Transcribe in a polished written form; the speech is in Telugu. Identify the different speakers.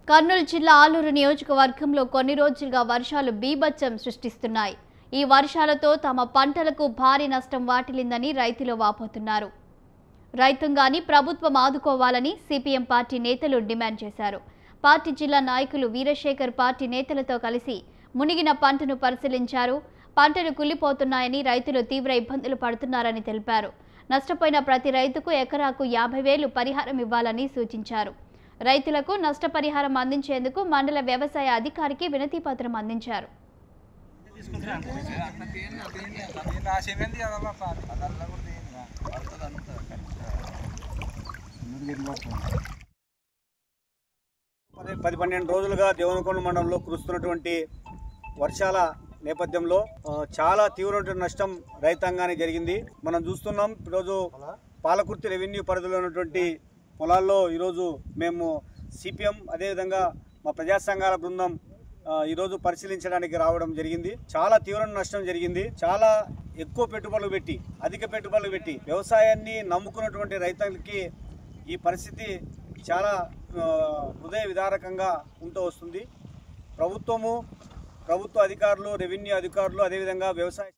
Speaker 1: కర్నూలు జిల్లా ఆలూరు నియోజకవర్గంలో కొన్ని రోజులుగా వర్షాలు బీభత్సం సృష్టిస్తున్నాయి. ఈ వర్షాలతో తమ పంటలకు భారీ నష్టం వాటిల్లిందని రైతులు వాపోతున్నారు. రైతాంగాన్ని ప్రభుత్వం ఆదుకోవాలని సిపిఎం పార్టీ నేతలు డిమాండ్ చేశారు. పార్టీ జిల్లా నాయకులు వీరశేఖర్ పార్టీ నేతలతో కలిసి మునిగిన పంటను పరిశీలించారు. పంటలు కుళ్లిపోతున్నాయని, రైతులు తీవ్ర ఇబ్బందులు పడుతున్నారని తెలిపారు. నష్టపోయిన ప్రతి రైతుకు ఎకరాకు 50,000 పరిహారం ఇవ్వాలని సూచించారు. రైతులకు నష్టపరిహారం అందించేందుకు మండల వ్యవసాయ అధికారికి వినతి పత్రం అందించారు.
Speaker 2: పది 12 రోజులుగా దేవనకొండ మండలంలో కురుస్తున్నటువంటి వర్షాల నేపథ్యంలో చాలా తీవ్రమైన నష్టం రైతాంగానికి జరిగింది. మనం చూస్తున్నాం. ఈరోజు పాలకుర్తి రెవెన్యూ పరిధిలో ఉన్నటువంటి పొలాల్లో ఈరోజు మేము సిపిఎం అదేవిధంగా మా ప్రజా సంఘాల బృందం ఈరోజు పరిశీలించడానికి రావడం జరిగింది. చాలా తీవ్రమైన నష్టం జరిగింది. చాలా ఎక్కువ పెట్టుబడులు పెట్టి, అధిక పెట్టుబడులు పెట్టి వ్యవసాయాన్ని నమ్ముకున్నటువంటి రైతులకి ఈ పరిస్థితి చాలా హృదయ విదారకంగా ఉంటూ వస్తుంది. ప్రభుత్వ అధికారులు, రెవెన్యూ అధికారులు, అదేవిధంగా వ్యవసాయ